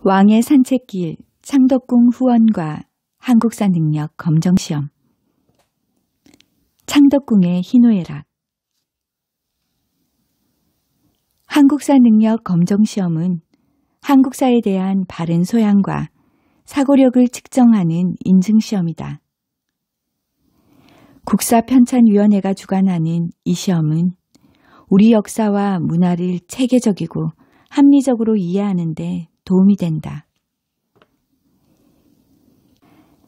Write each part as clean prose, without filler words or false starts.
왕의 산책길, 창덕궁 후원과 한국사 능력 검정시험. 창덕궁의 희노애락. 한국사 능력 검정시험은 한국사에 대한 바른 소양과 사고력을 측정하는 인증시험이다. 국사편찬위원회가 주관하는 이 시험은 우리 역사와 문화를 체계적이고 합리적으로 이해하는 데 도움이 된다.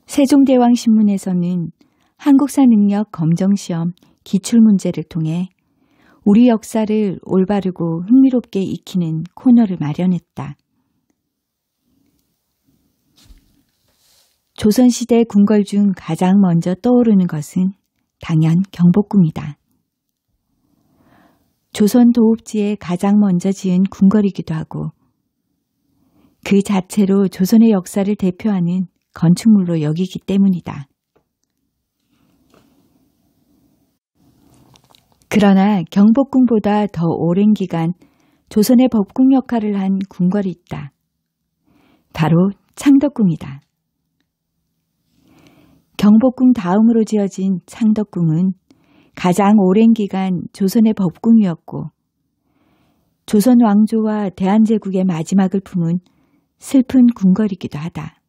세종대왕신문에서는 한국사 능력 검정시험 기출문제를 통해 우리 역사를 올바르고 흥미롭게 익히는 코너를 마련했다. 조선시대 궁궐 중 가장 먼저 떠오르는 것은 당연 경복궁이다. 조선 도읍지에 가장 먼저 지은 궁궐이기도 하고 그 자체로 조선의 역사를 대표하는 건축물로 여기기 때문이다. 그러나 경복궁보다 더 오랜 기간 조선의 법궁 역할을 한 궁궐이 있다. 바로 창덕궁이다. 경복궁 다음으로 지어진 창덕궁은 가장 오랜 기간 조선의 법궁이었고 조선 왕조와 대한제국의 마지막을 품은 슬픈 궁궐이기도 하다.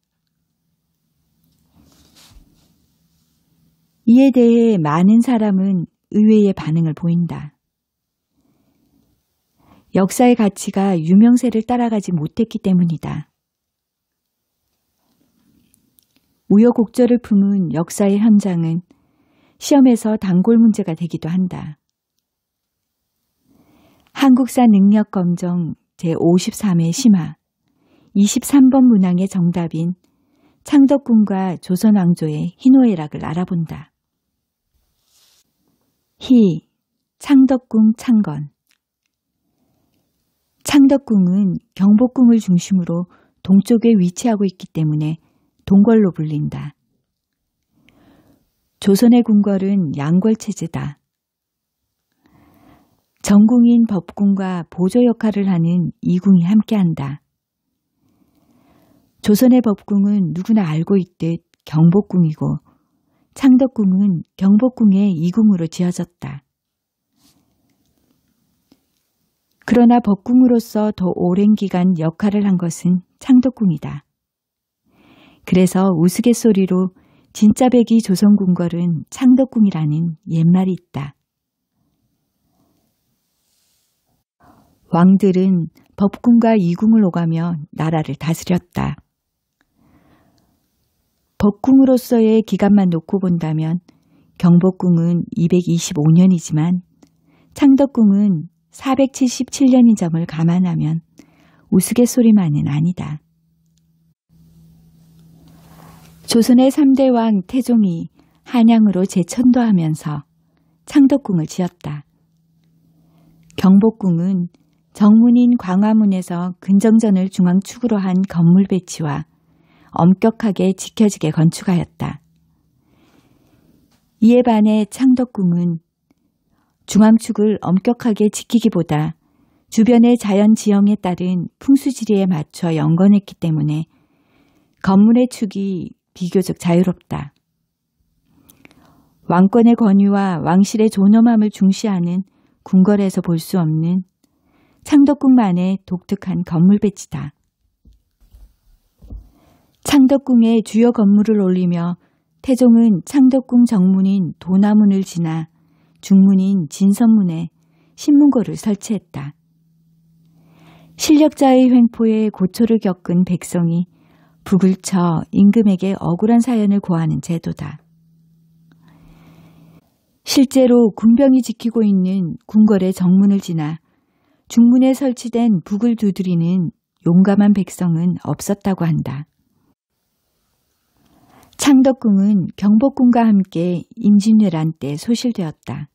이에 대해 많은 사람은 의외의 반응을 보인다. 역사의 가치가 유명세를 따라가지 못했기 때문이다. 우여곡절을 품은 역사의 현장은 시험에서 단골 문제가 되기도 한다. 한국사 능력검정 제53회 심화 23번 문항의 정답인 창덕궁과 조선왕조의 희노애락을 알아본다. 희, 창덕궁 창건. 창덕궁은 경복궁을 중심으로 동쪽에 위치하고 있기 때문에 동궐로 불린다. 조선의 궁궐은 양궐체제다. 정궁인 법궁과 보조 역할을 하는 이궁이 함께한다. 조선의 법궁은 누구나 알고 있듯 경복궁이고 창덕궁은 경복궁의 이궁으로 지어졌다. 그러나 법궁으로서 더 오랜 기간 역할을 한 것은 창덕궁이다. 그래서 우스갯소리로 진짜 백이 조선궁궐은 창덕궁이라는 옛말이 있다. 왕들은 법궁과 이궁을 오가며 나라를 다스렸다. 법궁으로서의 기간만 놓고 본다면 경복궁은 225년이지만 창덕궁은 477년인 점을 감안하면 우스갯소리만은 아니다. 조선의 3대 왕 태종이 한양으로 재천도하면서 창덕궁을 지었다. 경복궁은 정문인 광화문에서 근정전을 중앙축으로 한 건물 배치와 엄격하게 지켜지게 건축하였다. 이에 반해 창덕궁은 중앙축을 엄격하게 지키기보다 주변의 자연 지형에 따른 풍수지리에 맞춰 연건했기 때문에 건물의 축이 비교적 자유롭다. 왕권의 권위와 왕실의 존엄함을 중시하는 궁궐에서 볼 수 없는 창덕궁만의 독특한 건물 배치다. 창덕궁의 주요 건물을 올리며 태종은 창덕궁 정문인 도나문을 지나 중문인 진선문에 신문고를 설치했다. 실력자의 횡포에 고초를 겪은 백성이 북을 쳐 임금에게 억울한 사연을 고하는 제도다. 실제로 군병이 지키고 있는 궁궐의 정문을 지나 중문에 설치된 북을 두드리는 용감한 백성은 없었다고 한다. 창덕궁은 경복궁과 함께 임진왜란 때 소실되었다.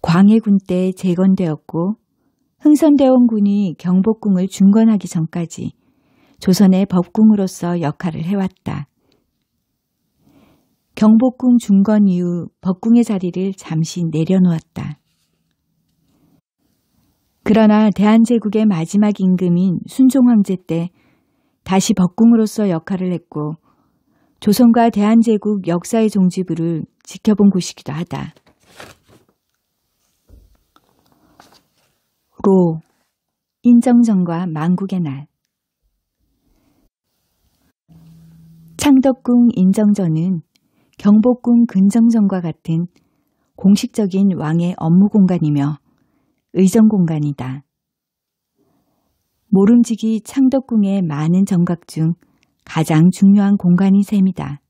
광해군 때 재건되었고 흥선대원군이 경복궁을 중건하기 전까지 조선의 법궁으로서 역할을 해왔다. 경복궁 중건 이후 법궁의 자리를 잠시 내려놓았다. 그러나 대한제국의 마지막 임금인 순종황제 때 다시 법궁으로서 역할을 했고 조선과 대한제국 역사의 종지부를 지켜본 곳이기도 하다. 로, 인정전과 만국의 날. 창덕궁 인정전은 경복궁 근정전과 같은 공식적인 왕의 업무 공간이며 의정 공간이다. 모름지기 창덕궁의 많은 정각 중 가장 중요한 공간인 셈이다.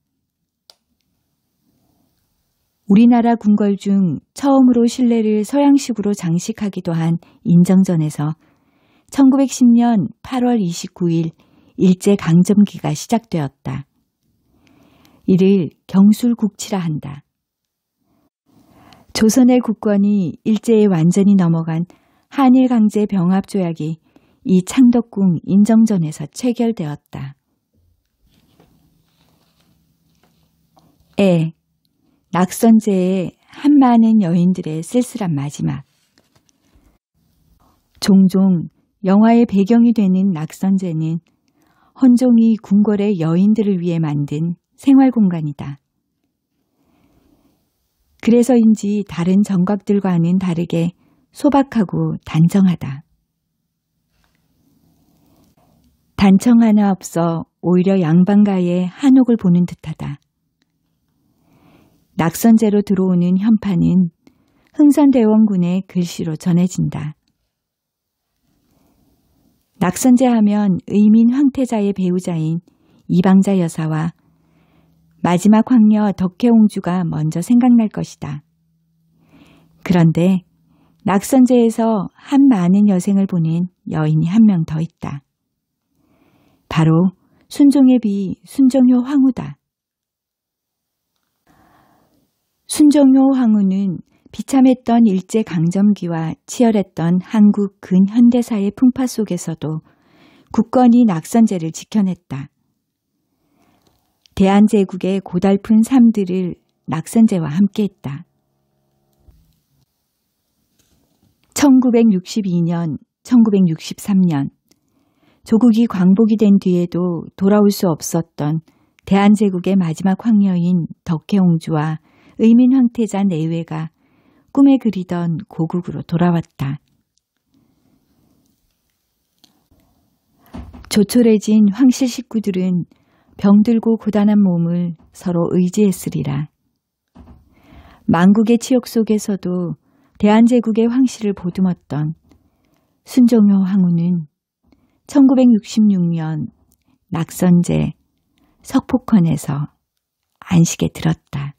우리나라 궁궐 중 처음으로 실내를 서양식으로 장식하기도 한 인정전에서 1910년 8월 29일 일제강점기가 시작되었다. 이를 경술국치라 한다. 조선의 국권이 일제에 완전히 넘어간 한일강제 병합조약이 이 창덕궁 인정전에서 체결되었다. 낙선제의 한많은 여인들의 쓸쓸한 마지막. 종종 영화의 배경이 되는 낙선제는 헌종이 궁궐의 여인들을 위해 만든 생활공간이다. 그래서인지 다른 정각들과는 다르게 소박하고 단정하다. 단청 하나 없어 오히려 양반가의 한옥을 보는 듯하다. 낙선제로 들어오는 현판은 흥선대원군의 글씨로 전해진다. 낙선제 하면 의민 황태자의 배우자인 이방자 여사와 마지막 황녀 덕혜옹주가 먼저 생각날 것이다. 그런데 낙선제에서 한 많은 여생을 보낸 여인이 한 명 더 있다. 바로 순종의 비 순종효 황후다. 순종효 황후는 비참했던 일제강점기와 치열했던 한국 근현대사의 풍파 속에서도 굳건히 낙선제를 지켜냈다. 대한제국의 고달픈 삶들을 낙선제와 함께했다. 1962년, 1963년 조국이 광복이 된 뒤에도 돌아올 수 없었던 대한제국의 마지막 황녀인 덕혜옹주와 의민 황태자 내외가 꿈에 그리던 고국으로 돌아왔다. 조촐해진 황실 식구들은 병들고 고단한 몸을 서로 의지했으리라. 만국의 치욕 속에서도 대한제국의 황실을 보듬었던 순종효 황후는 1966년 낙선제 석포천에서 안식에 들었다.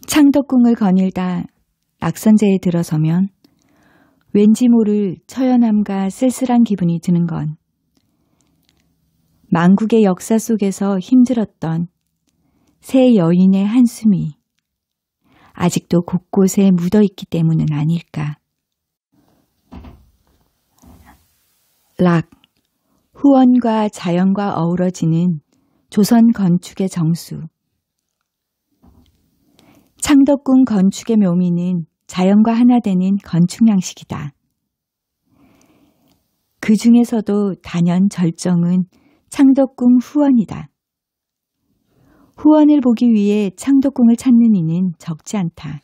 창덕궁을 거닐다 낙선제에 들어서면 왠지 모를 처연함과 쓸쓸한 기분이 드는 건 만국의 역사 속에서 힘들었던 새 여인의 한숨이 아직도 곳곳에 묻어있기 때문은 아닐까. 락, 후원과 자연과 어우러지는 조선 건축의 정수. 창덕궁 건축의 묘미는 자연과 하나 되는 건축 양식이다. 그 중에서도 단연 절정은 창덕궁 후원이다. 후원을 보기 위해 창덕궁을 찾는 이는 적지 않다.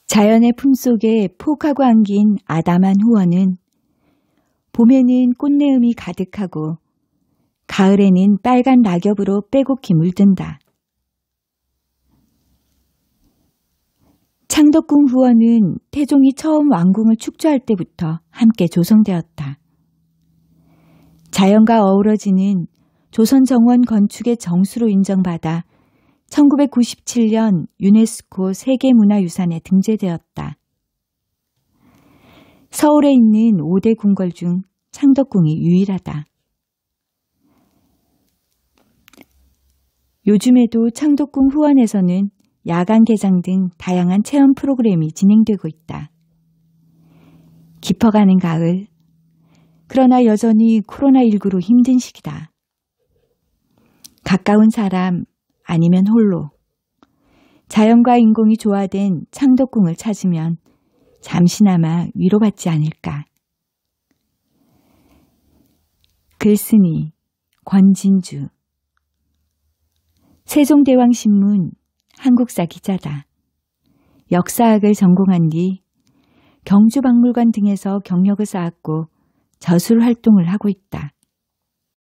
자연의 품속에 폭하고 안긴 아담한 후원은 봄에는 꽃내음이 가득하고 가을에는 빨간 낙엽으로 빼곡히 물든다. 창덕궁 후원은 태종이 처음 왕궁을 축조할 때부터 함께 조성되었다. 자연과 어우러지는 조선 정원 건축의 정수로 인정받아 1997년 유네스코 세계문화유산에 등재되었다. 서울에 있는 5대 궁궐 중 창덕궁이 유일하다. 요즘에도 창덕궁 후원에서는 야간 개장 등 다양한 체험 프로그램이 진행되고 있다. 깊어가는 가을, 그러나 여전히 코로나19로 힘든 시기다. 가까운 사람 아니면 홀로 자연과 인공이 조화된 창덕궁을 찾으면 잠시나마 위로받지 않을까. 글쓴이 권진주. 세종대왕신문 한국사 기자다. 역사학을 전공한 뒤 경주박물관 등에서 경력을 쌓았고 저술 활동을 하고 있다.